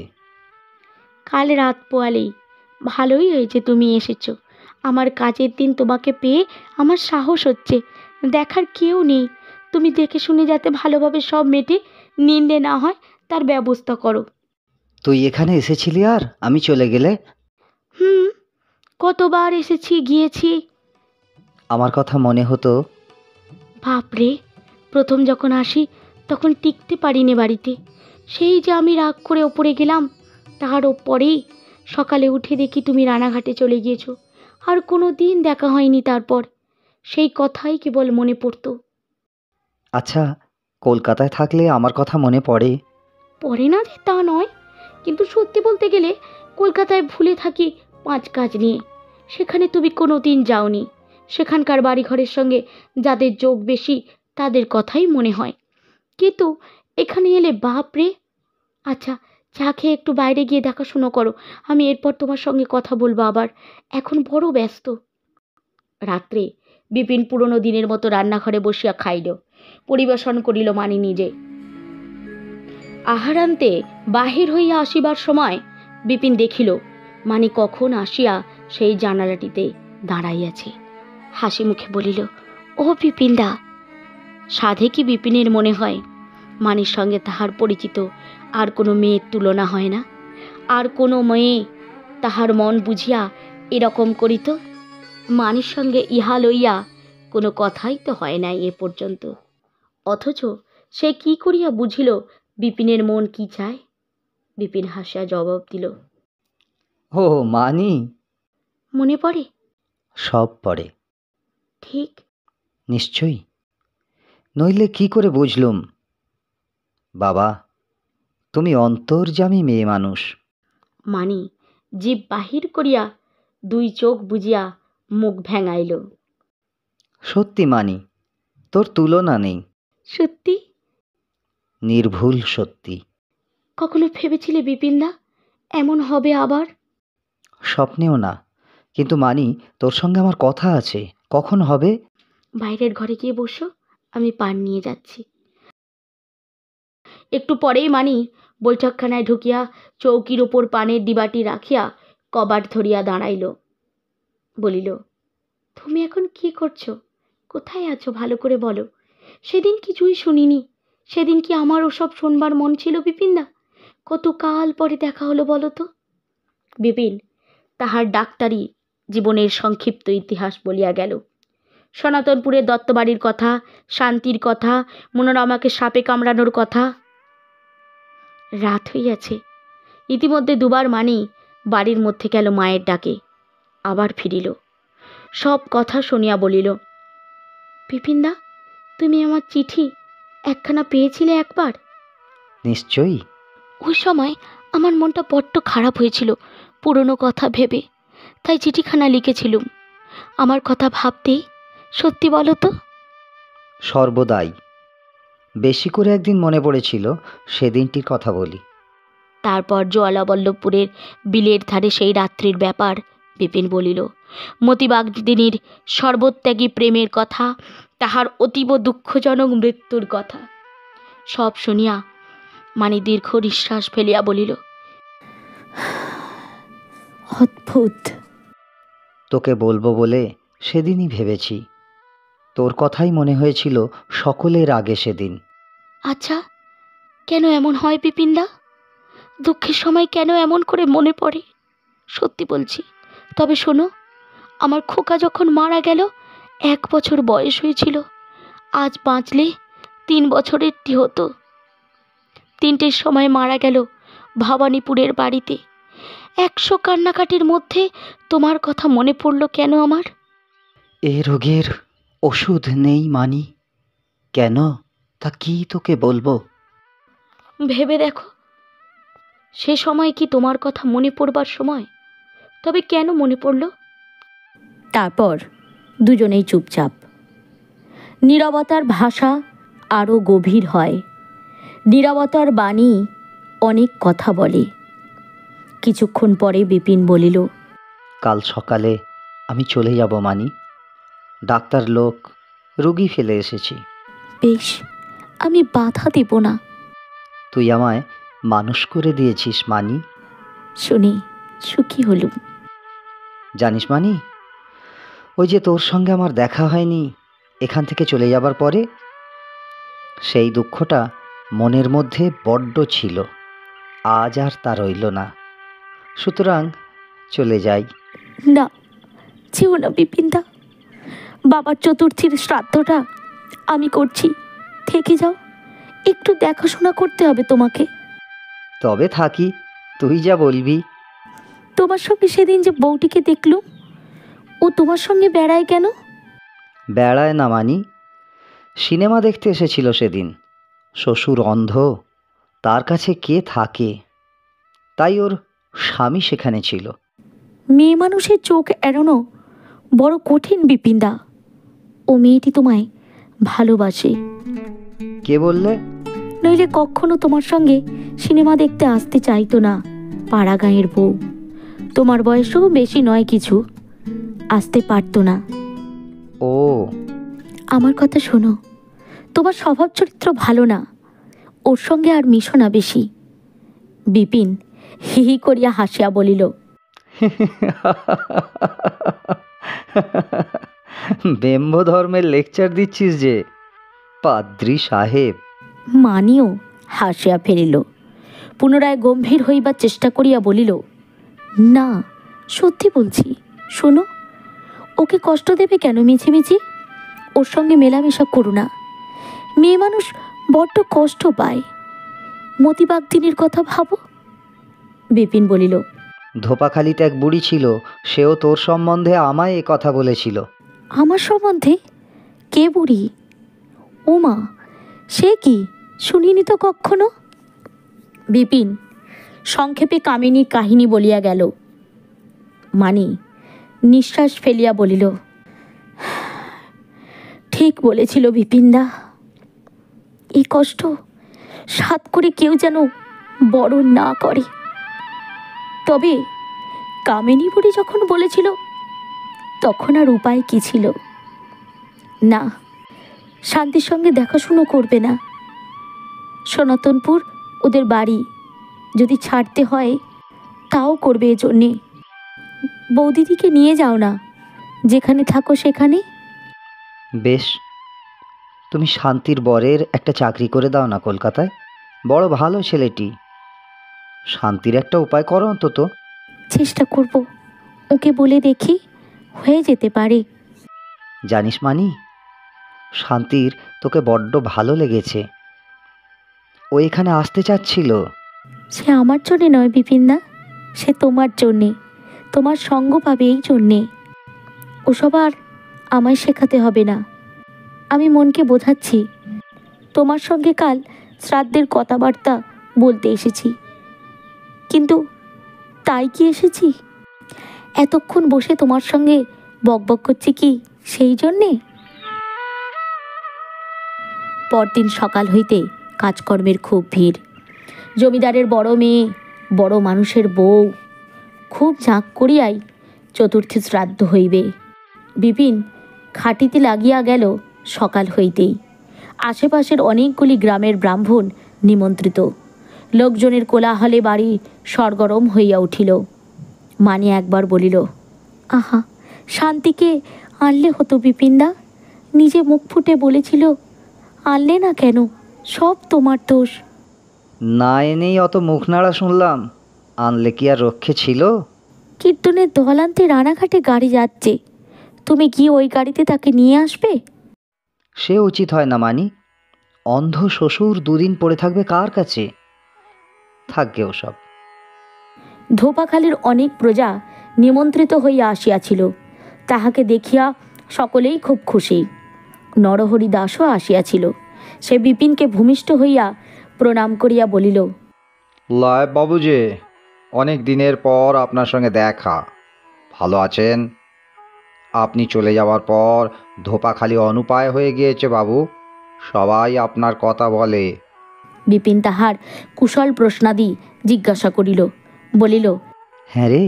কাল রাত পোয়ালেই। ভালোই হয়েছে তুমি এসেছো। আমার কাজের দিন তোমাকে পেয়ে আমার সাহস হচ্ছে। দেখার কেউ নেই, তুমি দেখে শুনে যাতে ভালোভাবে সব মেটে নিন্দে না হয় তার ব্যবস্থা করো। তুই এখানে এসেছিলি আর আমি চলে গেলে? কতবার এসেছি গিয়েছি। আমার কথা মনে হতো। বাপরে, প্রথম যখন আসি তখন টিকতে পারিনি বাড়িতে। সেই যে আমি রাগ করে ওপরে গেলাম, তার ওপরেই সকালে উঠে দেখি তুমি রানাঘাটে চলে গিয়েছো। আর কোনো দিন দেখা হয়নি তারপর। সেই কথাই কেবল মনে পড়তো। আচ্ছা, কলকাতায় থাকলে আমার কথা মনে পড়ে? পড়ে না যে তা নয়, কিন্তু সত্যি বলতে গেলে কলকাতায় ভুলে থাকি 5 কাজ নিয়ে। সেখানে তুমি কোনো দিন যাওনি। সেখানকার বাড়িঘরের সঙ্গে যাদের যোগ বেশি তাদের কথাই মনে হয়, কিন্তু এখানে এলে বাপরে। আচ্ছা, চা খেয়ে একটু বাইরে গিয়ে দেখাশুনো করো, আমি এরপর তোমার সঙ্গে কথা বলবো আবার। এখন বড় ব্যস্ত। রাত্রে বিপিন পুরনো দিনের মতো রান্নাঘরে বসিয়া খাইল। পরিবেশন করিল মানি নিজে। আহারান্তে বাহির হইয়া আসিবার সময় বিপিন দেখিল মানি কখন আসিয়া সেই জানালাটিতে দাঁড়াইয়াছে। হাসি মুখে বলিল, ও বিপিনদা। সাধে কি বিপিনের মনে হয় মানির সঙ্গে তাহার পরিচিত আর কোনো মেয়ের তুলনা হয় না? আর কোনো মেয়ে তাহার মন বুঝিয়া এরকম করিত? মানির সঙ্গে ইহা লইয়া কোনো কথাই তো হয় নাই এ পর্যন্ত। অথচ সে কি করিয়া বুঝিল বিপিনের মন কি চায়? বিপিন হাসিয়া জবাব দিল, ও মানি, মনে পড়ে? সব পড়ে। ঠিক? নিশ্চয়ই, নইলে কি করে বুঝলুম? বাবা, তুমি অন্তর্যামী মেয়ে মানুষ। মানি জিভ বাহির করিয়া দুই চোখ বুজিয়া মুখ ভেঙাইল। সত্যি মানি, তোর তুলনা নেই। সত্যি? নির্ভুল সত্যি। কখনো ভেবেছিলে বিপিনদা এমন হবে আবার? স্বপ্নেও না, কিন্তু মানি তোর সঙ্গে আমার কথা আছে। কখন হবে? বাইরের ঘরে গিয়ে বসো, আমি পান নিয়ে যাচ্ছি। একটু পরেই মানি বৈঠকখানায় ঢুকিয়া চৌকির ওপর পানের ডিবাটি রাখিয়া কবাট ধরিয়া দাঁড়াইল। বলিল, তুমি এখন কি করছো? কোথায় আছো ভালো করে বলো। সেদিন কিছুই শুনিনি। সেদিন কি আমার ওসব শোনবার মন ছিল বিপিনদা? কত কাল পরে দেখা হলো বলো তো। বিপিন তাহার ডাক্তারি জীবনের সংক্ষিপ্ত ইতিহাস বলিয়া গেল। সনাতনপুরের দত্তবাড়ির কথা, শান্তির কথা, মনোরমাকে সাপে কামড়ানোর কথা। রাত হইয়াছে। ইতিমধ্যে দুবার মানি বাড়ির মধ্যে গেল মায়ের ডাকে, আবার ফিরিল। সব কথা শুনিয়া বলিল, বিপিনদা, তুমি আমার চিঠি একখানা পেয়েছিলে একবার? নিশ্চয়ই। ওই সময় আমার মনটা বড্ড খারাপ হয়েছিল পুরনো কথা ভেবে, তাই চিঠিখানা লিখেছিলুম। আমার কথা ভাবতে? সত্যি বলো তো? সর্বদাই। বেশি করে একদিন মনে পড়েছিল, সেদিনটির কথা বলি। তারপর জোয়ালাবল্লভপুরের বিলের ধারে সেই রাত্রির ব্যাপার বিপিন বলিল। মতিবাগদিনীর সর্বত্যাগী প্রেমের কথা, তাহার অতীব দুঃখজনক মৃত্যুর কথা। সব শুনিয়া মানি দীর্ঘ নিঃশ্বাস ফেলিয়া বলিল, অদ্ভুত। তোকে বলবো বলে সেদিনই ভেবেছি। তোর কথাই মনে হয়েছিল সকলের আগে সেদিন। আচ্ছা, কেন এমন হয় বিপিনদা? দুঃখের সময় কেন এমন করে মনে পড়ে? সত্যি বলছি। তবে শোনো, আমার খোকা যখন মারা গেল 1 বছর বয়স হয়েছিল। আজ বাঁচলে 3 বছরেরটি হতো। 3টের সময় মারা গেল ভবানীপুরের বাড়িতে। 100 কান্নাকাটির মধ্যে তোমার কথা মনে পড়ল কেন আমার? এ রোগের ওষুধ নেই মানি। কেন, তা কি তোকে বলবো? ভেবে দেখো, সে সময় কি তোমার কথা মনে পড়বার সময়? তবে কেন মনে পড়ল? তারপর দুজনেই চুপচাপ। নীরবতার ভাষা আরও গভীর হয়। নীরবতার বাণী অনেক কথা বলে। কিছুক্ষণ পরে বিপিন বলিল, কাল সকালে আমি চলে যাব মানি। ডাক্তার লোক, রোগী ফেলে এসেছি। বেশ, আমি বাধা দেব না। তুই আমায় মানুষ করে দিয়েছিস মানি। শুনি সুখী হলুম। জানিস মানি, ওই যে তোর সঙ্গে আমার দেখা হয়নি এখান থেকে চলে যাবার পরে, সেই দুঃখটা মনের মধ্যে বড্ড ছিল। আজ আর তা রইল না। সুতরাং চলে যাই। না, যেও না বিপিনদা। বাবার চতুর্থীর শ্রাদ্ধটা আমি করছি, থেকে যাও। একটু দেখাশোনা করতে হবে তোমাকে। তবে থাকি, তুই যা বলবি। তোমার সঙ্গে সেদিন যে বউটিকে দেখলুম, ও তোমার সঙ্গে বেড়ায় কেন? বেড়ায় না মানি, সিনেমা দেখতে এসেছিল সেদিন। শ্বশুর অন্ধ, তার কাছে কে থাকে, তাই ওর স্বামী সেখানে ছিল। মেয়ে মানুষের চোখ এড়ানো বড় কঠিন বিপিনদা। ও মেয়েটি তোমায় ভালোবাসে। কে বললে? নইলে কখনো তোমার সঙ্গে সিনেমা দেখতে আসতে চাইতো না। পাড়া গাঁয়ের বউ, তোমার বয়সও বেশি নয় কিছু, আসতে পারতো না। ও, আমার কথা শোনো, তোমার স্বভাব চরিত্র ভালো না, ওর সঙ্গে আর মিশো না বেশি। বিপিন হি হি করিয়া হাসিয়া বলিল, ব্যাম্ব ধর্মের লেকচার দিচ্ছিস যে পাদ্রী সাহেব। মানিও হাসিয়া ফেলিল। পুনরায় গম্ভীর হইবার চেষ্টা করিয়া বলিল, না সত্যি বলছি, শোনো, ওকে কষ্ট দেবে কেন মিছিমিছি? ওর সঙ্গে মেলামেশা করো না। মেয়ে মানুষ বড্ড কষ্ট পায়। মতিবাগদিনীর কথা ভাবো। বিপিন বলিল, ধোপাখালিতে এক বুড়ি ছিল, সেও তোর সম্বন্ধে আমায় এ কথা বলেছিল। আমার সম্বন্ধে? কে বুড়ি? ও মা, সে কি, শুনিনি তো কক্ষনো। বিপিন সংক্ষেপে কামিনীর কাহিনী বলিয়া গেল। মানি নিঃশ্বাস ফেলিয়া বলিল, ঠিক বলেছিল বিপিনদা। এই কষ্ট সাত করে কেউ যেন বরণ না করে। তবে কামিনী বুড়ি যখন বলেছিল, তখন আর উপায় কি ছিল? না, শান্তির সঙ্গে দেখাশুনো করবে না। সনাতনপুর ওদের বাড়ি, যদি ছাড়তে হয় তাও করবে এজন্যে। বৌদিদিকে নিয়ে যাও না, যেখানে থাকো সেখানে। বেশ, তুমি শান্তির বরের একটা চাকরি করে দাও না কলকাতায়। বড় ভালো ছেলেটি। শান্তির একটা উপায় করো অন্তত। চেষ্টা করব, ওকে বলে দেখি, হয়ে যেতে পারে। জানিস মানি, শান্তির তোকে বড্ড ভালো লেগেছে। ও এখানে আসতে চাচ্ছিল। সে আমার জন্যে নয় বিপিনদা, সে তোমার জন্যে। তোমার সঙ্গ পাবে এই জন্যে। ওসব আর আমায় শেখাতে হবে না। আমি মনকে বোঝাচ্ছি। তোমার সঙ্গে কাল শ্রাদ্ধের কথাবার্তা বলতে এসেছি। কিন্তু তাই কি এসেছি? এতক্ষণ বসে তোমার সঙ্গে বকবক করছি কি সেই জন্যে? পরদিন সকাল হইতে কাজকর্মের খুব ভিড়। জমিদারের বড় মেয়ে, বড় মানুষের বউ, খুব ঝাঁক করিয়াই চতুর্থী শ্রাদ্ধ হইবে। বিপিন খাটিতে লাগিয়া গেল সকাল হইতেই। আশেপাশের অনেকগুলি গ্রামের ব্রাহ্মণ নিমন্ত্রিত। লোকজনের কোলাহলে বাড়ি সরগরম হইয়া উঠিল। মানি একবার বলিল, আহা, শান্তিকে আনলে হতো বিপিনদা। নিজে মুখ ফুটে বলেছিল, আনলে না কেন? সব তোমার দোষ। না এনেই অত মুখ নাড়া শুনলাম, আনলে কি আর রক্ষে ছিল? কীর্তনের দল আনতে রানাঘাটে গাড়ি যাচ্ছে, তুমি কি ওই গাড়িতে তাকে নিয়ে আসবে? সে উচিত হয় না মানি। অন্ধ শ্বশুর দুদিন পড়ে থাকবে কার কাছে? থাকবে ওসব। ধোপাখালির অনেক প্রজা নিমন্ত্রিত হইয়া আসিয়াছিল। তাহাকে দেখিয়া সকলেই খুব খুশি। নরহরি দাসও আসিয়াছিল। সে বিপিনকে ভূমিষ্ঠ হইয়া প্রণাম করিয়া বলিল, লয় বাবু যে, অনেক দিনের পর আপনার সঙ্গে দেখা। ভালো আছেন? আপনি চলে যাওয়ার পর ধোপাখালি অনুপায় হয়ে গিয়েছে বাবু। সবাই আপনার কথা বলে। বিপিন তাহার কুশল প্রশ্নাদি জিজ্ঞাসা করিল। বলিল, হ্যাঁ রে,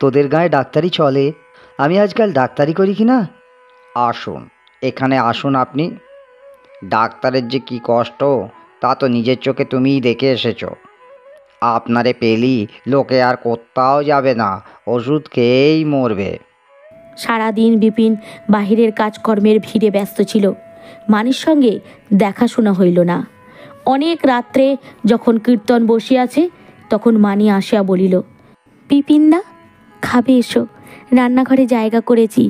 তোদের গায়ে ডাক্তারি চলে। আমি আজকাল ডাক্তারি করি কি না? আসুন, এখানে আসুন আপনি। ডাক্তারের যে কি কষ্ট, তা তো নিজের চোখে তুমিই দেখে এসেছো। আপনারে পেলি লোকে আর কোথাও যাবে না, ওষুধ খেয়েই মরবে। সারাদিন বিপিন বাহিরের কাজকর্মের ভিড়ে ব্যস্ত ছিল। মানির সঙ্গে দেখাশোনা হইল না। অনেক রাত্রে যখন কীর্তন বসিয়াছে, তখন মানি আসিয়া বলিল, বিপিনদা, খাবে এসো, রান্নাঘরে জায়গা করেছি।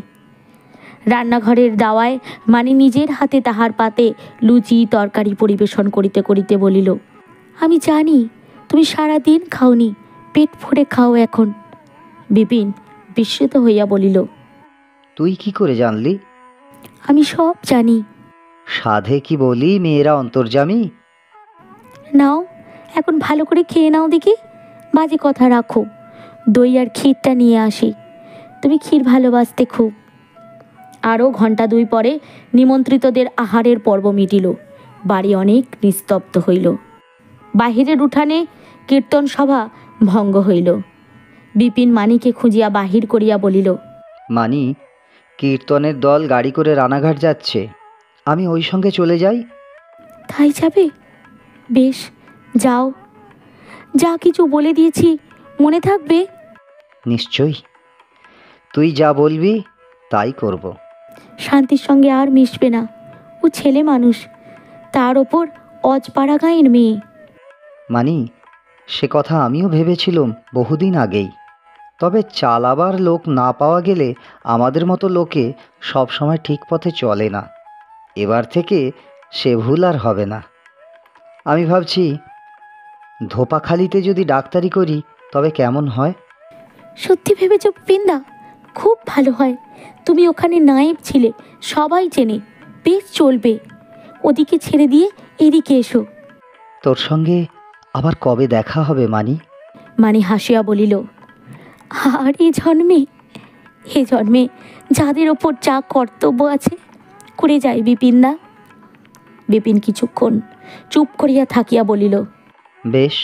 রান্নাঘরের দাওয়ায় মানি নিজের হাতে তাহার পাতে লুচি তরকারি পরিবেশন করিতে করিতে বলিল, আমি জানি তুমি সারাদিন খাওনি, পেট ভরে খাও এখন। বিপিন বিস্মিত হইয়া বলিল, তুই কি করে জানলি? আমি সব জানি। সাধে কি বলি মেয়েরা অন্তর্যামী? নাও, এখন ভালো করে খেয়ে নাও দেখি। বাজে কথা রাখো, দই আর ক্ষীরটা নিয়ে আসি। তুমি ক্ষীর ভালোবাসতে খুব। আরও ঘণ্টা দুই পরে নিমন্ত্রিতদের আহারের পর্ব মিটিল। বাড়ি অনেক নিস্তব্ধ হইল। বাহিরের উঠানে কীর্তন সভা ভঙ্গ হইল। বিপিন মানিকে খুঁজিয়া বাহির করিয়া বলিল, মানি, কীর্তনের দল গাড়ি করে রানাঘাট যাচ্ছে। আমি ওই সঙ্গে চলে যাই? তাই যাবে? বেশ, যাও। যা কিছু বলে দিয়েছি মনে থাকবে? নিশ্চয়ই, তুই যা বলবি তাই করব। শান্তির সঙ্গে আর মিশবে না, ও ছেলে মানুষ, তার ওপর অজপাড়া গাঁয়ের মেয়ে। মানি, সে কথা আমিও ভেবেছিলাম বহুদিন আগেই। তবে চালাবার লোক না পাওয়া গেলে আমাদের মতো লোকে সব সময় ঠিক পথে চলে না। এবার থেকে সে ভুল আর হবে না। আমি ভাবছি ধোপাখালিতে যদি ডাক্তারি করি তবে কেমন হয়? সত্যি ভেবেছ বিপিনদা? খুব ভালো হয়। তুমি ওখানে নায়েব ছিলে, সবাই চেনে, বেশ চলবে। ওদিকে ছেড়ে দিয়ে এদিকে এসো। তোর সঙ্গে আবার কবে দেখা হবে মানি? মানি হাসিয়া বলিল, আর এ জন্মে যাদের ওপর যা কর্তব্য আছে করে যাই বিপিনদা। বিপিন কিছুক্ষণ চুপ করিয়া থাকিয়া বলিল, বেশ,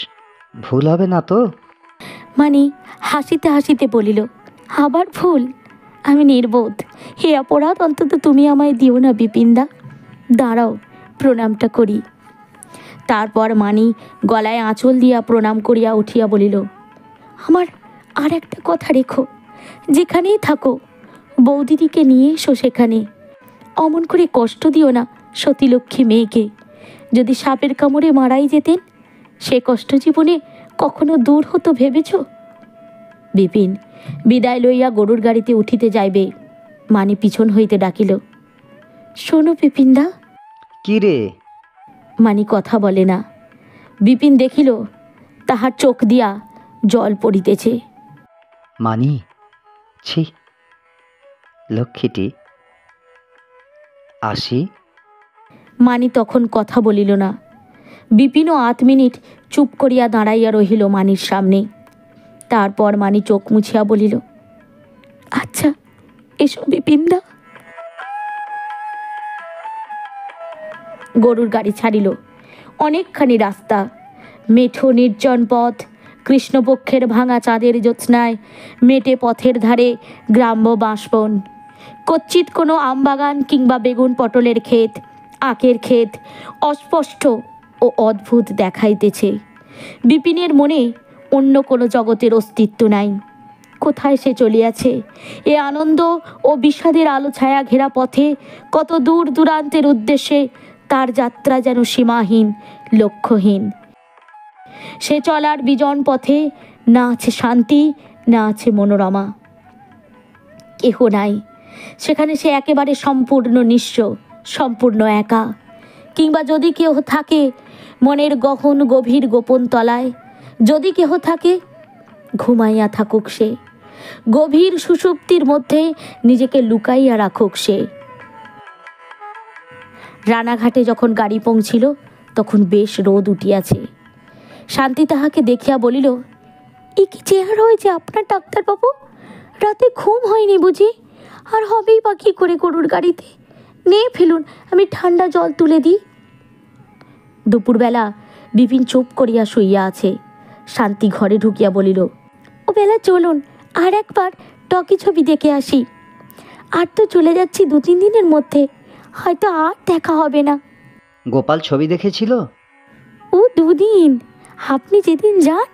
ভুল হবে না তো? মানি হাসিতে হাসিতে বলিল, আবার ভুল? আমি নির্বোধ, হে অপরাধ অন্তত তুমি আমায় দিও না বিপিনদা। দাঁড়াও, প্রণামটা করি। তারপর মানি গলায় আঁচল দিয়া প্রণাম করিয়া উঠিয়া বলিল, আমার আর একটা কথা রেখো, যেখানেই থাকো বৌদিদিকে নিয়ে এসো সেখানে। অমন করে কষ্ট দিও না সতীলক্ষ্মী মেয়েকে। যদি সাপের কামড়ে মারাই যেতেন, সে কষ্ট জীবনে কখনো দূর হতো ভেবেছ? বিপিন বিদায় লইয়া গরুর গাড়িতে উঠিতে যাইবে, মানি পিছন হইতে ডাকিল, শোনো বিপিনদা। কি রে? মানি কথা বলে না। বিপিন দেখিল তাহার চোখ দিয়া জল পড়িতেছে। মানি, ছি, লক্ষ্মীটি। আসি। মানি তখন কথা বলিল না। বিপিনও 8 মিনিট চুপ করিয়া দাঁড়াইয়া রহিল মানির সামনে। তারপর মানি চোখ মুছিয়া বলিল, আচ্ছা, এসো বিপিনদা। গরুর গাড়ি ছাড়িল। অনেকখানি রাস্তা, মেঠো নির্জন পথ, কৃষ্ণপক্ষের ভাঙা চাঁদের জ্যোৎস্নায় মেটে পথের ধারে গ্রাম্য বাঁশবন, কচ্চিৎ কোনো আমবাগান কিংবা বেগুন পটলের ক্ষেত, আখের ক্ষেত অস্পষ্ট ও অদ্ভুত দেখাইতেছে। বিপিনের মনে অন্য কোনো জগতের অস্তিত্ব নাই। কোথায় সে চলিয়াছে? এ আনন্দ ও বিষাদের আলো ছায়া ঘেরা পথে কত দূর দূরান্তের উদ্দেশ্যে তার যাত্রা যেন সীমাহীন, লক্ষ্যহীন। সে চলার বিজন পথে না আছে শান্তি, না আছে মনোরমা। কেহ নাই সেখানে, সে একেবারে সম্পূর্ণ নিঃস্ব, সম্পূর্ণ একা। কিংবা যদি কেহ থাকে মনের গহন গভীর গোপন তলায়, যদি কেহ থাকে ঘুমাইয়া থাকুক সে, গভীর সুষুপ্তির মধ্যে নিজেকে লুকাইয়া রাখুক সে। রানাঘাটে যখন গাড়ি পৌঁছিল তখন বেশ রোদ উঠিয়াছে। শান্তি তাহাকে দেখিয়া বলিল, এ কি চেহারা হয়েছে আপনার ডাক্তারবাবু? রাতে ঘুম হয়নি বুঝি? আর হবেই বা কী করে গরুর গাড়িতে? নিয়ে ফেলুন, আমি ঠান্ডা জল তুলে দিই। দুপুরবেলা বিপিন চুপ করিয়া শুইয়া আছে। শান্তি ঘরে ঢুকিয়া বলিল, ও বেলা চলুন আর একবার টকি ছবি দেখে আসি। আর তো চলে যাচ্ছি 2-3 দিনের মধ্যে, হয়তো আর দেখা হবে না। গোপাল ছবি দেখেছিল? ও 2 দিন, আপনি যেদিন যান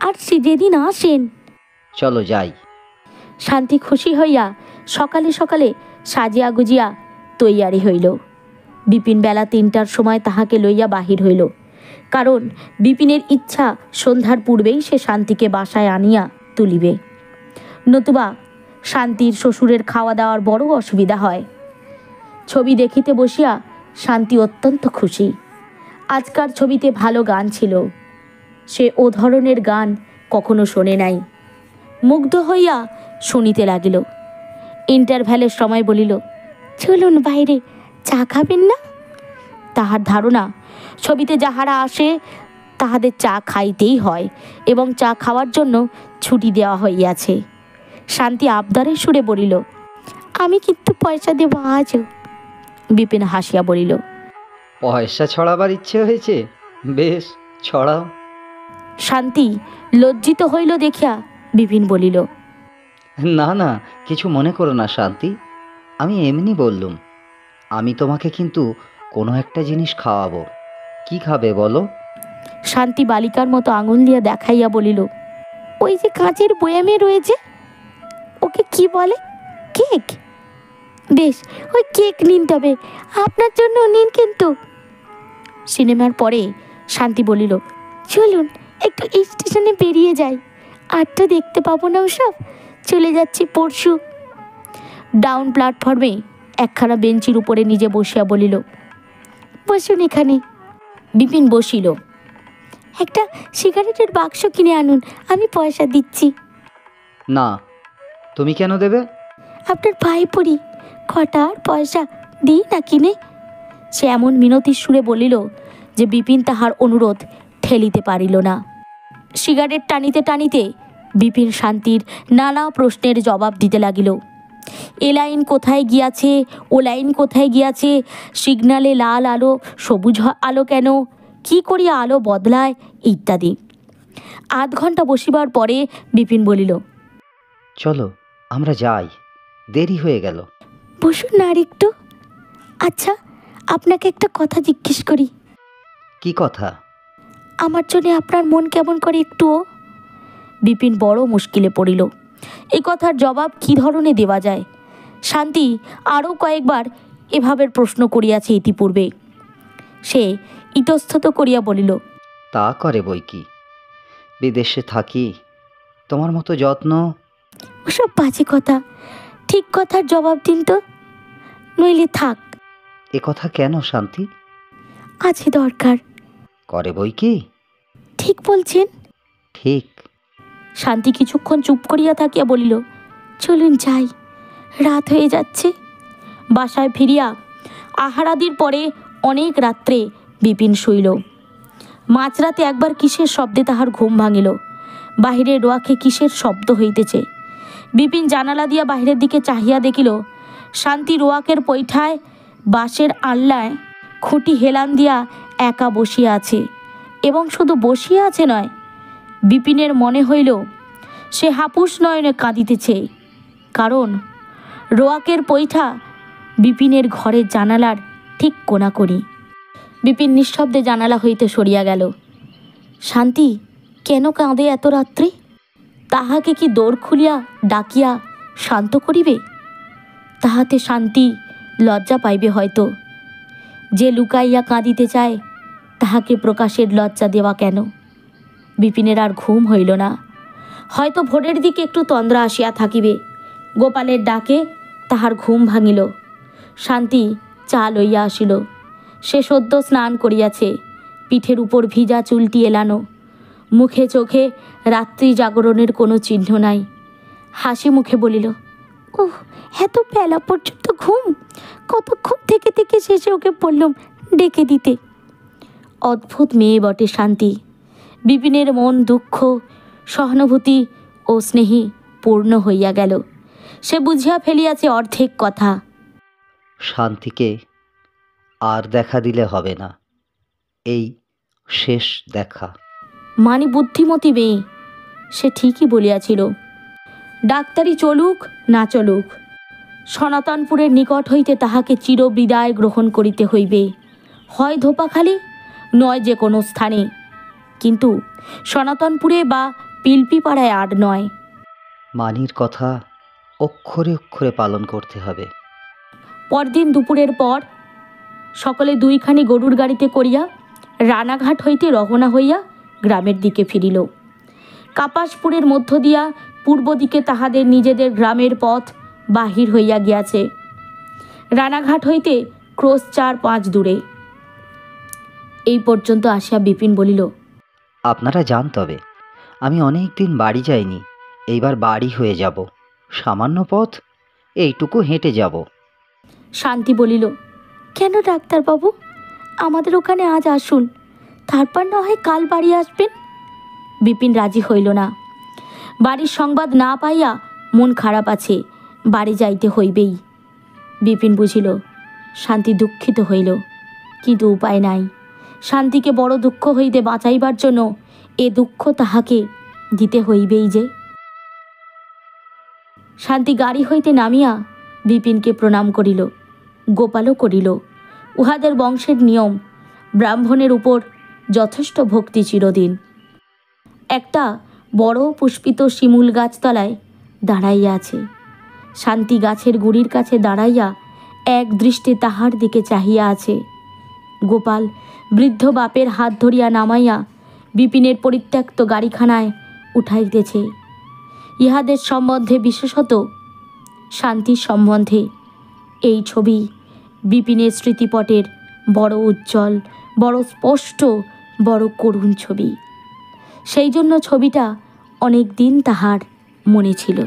আর সে যেদিন আসেন। চলো যাই। শান্তি খুশি হইয়া সকালে সকালে সাজিয়া গুজিয়া তৈয়ারি হইল। বিপিন বেলা 3টার সময় তাহাকে লইয়া বাহির হইল, কারণ বিপিনের ইচ্ছা সন্ধ্যার পূর্বেই সে শান্তিকে বাসায় আনিয়া তুলিবে, নতুবা শান্তির শ্বশুরের খাওয়া দাওয়ার বড় অসুবিধা হয়। ছবি দেখিতে বসিয়া শান্তি অত্যন্ত খুশি। আজকার ছবিতে ভালো গান ছিল, সে ও ধরনের গান কখনো শোনে নাই। মুগ্ধ হইয়া শুনিতে লাগিল। ইন্টারভ্যালের সময় বলিল, চলুন বাইরে, চা খাবেন না? তাহার ধারণা ছবিতে যাহারা আসে তাহাদের চা খাইতেই হয় এবং চা খাওয়ার জন্য ছুটি দেওয়া হইয়াছে। শান্তি আবদারের সুরে বলিল, আমি কিন্তু পয়সা দেব আজও। বিপিন হাসিয়া বলিল, পয়সা ছড়াবার ইচ্ছে হয়েছে? বেশ, ছড়াও। শান্তি লজ্জিত হইল দেখিয়া বিপিন বলিল, না না, কিছু মনে করো না শান্তি, আমি এমনি বললুম। আমি তোমাকে কিন্তু কোনো একটা জিনিস খাওয়াবো। কি খাবে বলো? শান্তি বালিকার মতো আঙুল দিয়ে দেখাইয়া বলিল, ওই যে কাঁচের বয়ামে রয়েছে, ওকে কি বলে? কেক? বেশ, ওই কেক নিন, তবে আপনার জন্য নিন কিন্তু। সিনেমার পরে শান্তি বলিল, চলুন একটু স্টেশনে বেরিয়ে যাই, আর তো দেখতে পাবো না ওসব, চলে যাচ্ছি পরশু। ডাউন প্ল্যাটফর্মে একখানা বেঞ্চির উপরে নিজে বসিয়া বলিল, বসুন এখানে। বিপিন বসিল। একটা সিগারেটের বাক্স কিনে আনুন, আমি পয়সা দিচ্ছি। না, তুমি কেন দেবে? আপনার পায়ে পড়ি, কটা আর পয়সা দিই না কিনে। সে এমন মিনতির সুরে বলিল যে বিপিন তাহার অনুরোধ ঠেলিতে পারিল না। সিগারেট টানিতে টানিতে বিপিন শান্তির নানা প্রশ্নের জবাব দিতে লাগিল। এ লাইন কোথায় গিয়াছে, ও লাইন কোথায় গিয়াছে, সিগনালে লাল আলো সবুজ আলো কেন, কি করিয়া আলো বদলায়, ইত্যাদি। আধ ঘন্টা বসিবার পরে বিপিন বলিল, চলো আমরা যাই, দেরি হয়ে গেল। বসুন না আর একটু। আচ্ছা, আপনাকে একটা কথা জিজ্ঞেস করি। কি কথা? আমার জন্য আপনার মন কেমন করে একটুও? বিপিন বড় মুশকিলে পড়িল। এই কথার জবাব কি ধরনে দেওয়া যায়? শান্তি আরও কয়েকবার এভাবের প্রশ্ন করিয়াছে ইতিপূর্বে। সে ইতস্তত করিয়া বলিল, তা করে বই কি, বিদেশে থাকি, তোমার মতো যত্ন। ওসব বাজে কথা, ঠিক কথার জবাব দিন তো, নইলে থাক। এ কথা কেন শান্তি? আছে দরকার। করে বই কি? ঠিক বলছেন। ঠিক। শান্তি কিছুক্ষণ চুপ করিয়া থাকিয়া বলিল, চলুন যাই, রাত হয়ে যাচ্ছে। বাসায় ফিরিয়া আহারাদির পরে অনেক রাত্রে বিপিন শুইল। মাঝরাতে একবার কিসের শব্দে তাহার ঘুম ভাঙিল। বাহিরে রোয়াকে কিসের শব্দ হইতেছে। বিপিন জানালা দিয়া বাহিরের দিকে চাহিয়া দেখিল, শান্তি রোয়াকের পৈঠায় বাঁশের আল্লায় খুঁটি হেলান দিয়া একা বসিয়া আছে। এবং শুধু বসিয়া আছে নয়, বিপিনের মনে হইল সে হাপুস নয়নে কাঁদিতেছে। কারণ রোয়াকের পৈঠা বিপিনের ঘরের জানালার ঠিক কোণাকোণি। বিপিন নিঃশব্দে জানালা হইতে সরিয়া গেল। শান্তি কেন কাঁদে এত রাত্রে? তাহাকে কি দোর খুলিয়া ডাকিয়া শান্ত করিবে? তাহাতে শান্তি লজ্জা পাইবে হয়তো। যে লুকাইয়া কাঁদিতে চায় তাহাকে প্রকাশের লজ্জা দেওয়া কেন? বিপিনের আর ঘুম হইল না। হয়তো ভোরের দিকে একটু তন্দ্রা আসিয়া থাকিবে। গোপালের ডাকে তাহার ঘুম ভাঙিল। শান্তি চা লইয়া আসিল। সে সদ্য স্নান করিয়াছে, পিঠের উপর ভিজা চুলটি এলানো, মুখে চোখে রাত্রি জাগরণের কোনো চিহ্ন নাই। হাসি মুখে বলিল, ওহ, এত বেলা পর্যন্ত ঘুম! কতক্ষণ থেকে থেকে শেষে ওকে বললুম ডেকে দিতে। অদ্ভুত মেয়ে বটে শান্তি। বিপিনের মন দুঃখ, সহানুভূতি ও স্নেহে পূর্ণ হইয়া গেল। সে বুঝিয়া ফেলিয়াছে অর্ধেক কথা। শান্তিকে আর দেখা দিলে হবে না, এই শেষ দেখা। মানি বুদ্ধিমতী মেয়ে, সে ঠিকই বলিয়াছিল। ডাক্তারি চলুক না চলুক, সনাতনপুরের নিকট হইতে তাহাকে চিরবিদায় গ্রহণ করিতে হইবে, হয় ধোপাখালি নয় যে কোনো স্থানে, কিন্তু সনাতনপুরে বা পিলপিপাড়ায় আর নয়। মানির কথা অক্ষরে অক্ষরে পালন করতে হবে। পরদিন দুপুরের পর সকলে দুইখানি গরুর গাড়িতে করিয়া রানাঘাট হইতে রওনা হইয়া গ্রামের দিকে ফিরিল। কাপাসপুরের মধ্য দিয়া পূর্ব দিকে তাহাদের নিজেদের গ্রামের পথ বাহির হইয়া গিয়াছে। রানাঘাট হইতে ক্রোশ 4-5 দূরে। এই পর্যন্ত আসিয়া বিপিন বলিল, আপনারা যান তবে, আমি অনেক দিন বাড়ি যাইনি, এইবার বাড়ি হয়ে যাব। সামান্য পথ, এইটুকু হেঁটে যাব। শান্তি বলিল, কেন ডাক্তারবাবু, আমাদের ওখানে আজ আসুন, তারপর না হয় কাল বাড়ি আসবেন। বিপিন রাজি হইল না। বাড়ির সংবাদ না পাইয়া মন খারাপ আছে, বাড়ি যাইতে হইবেই। বিপিন বুঝিল শান্তি দুঃখিত হইল, কিন্তু উপায় নাই। শান্তিকে বড় দুঃখ হইতে বাঁচাইবার জন্য এ দুঃখ তাহাকে দিতে হইবেই যে। শান্তি গাড়ি হইতে নামিয়া বিপিনকে প্রণাম করিল। গোপালও করিল। উহাদের বংশের নিয়ম, ব্রাহ্মণের উপর যথেষ্ট ভক্তি চিরদিন। একটা বড় পুষ্পিত শিমুল গাছতলায় দাঁড়াইয়া আছে। শান্তি গাছের গুড়ির কাছে দাঁড়াইয়া এক দৃষ্টে তাহার দিকে চাহিয়া আছে। গোপাল বৃদ্ধ বাপের হাত ধরিয়া নামাইয়া বিপিনের পরিত্যক্ত গাড়িখানায় উঠাইতেছে। ইহাদের সম্বন্ধে, বিশেষত শান্তির সম্বন্ধে, এই ছবি বিপিনের স্মৃতিপটের বড় উজ্জ্বল, বড় স্পষ্ট, বড় করুণ ছবি। সেই জন্য ছবিটা অনেক দিন তাহার মনে ছিল।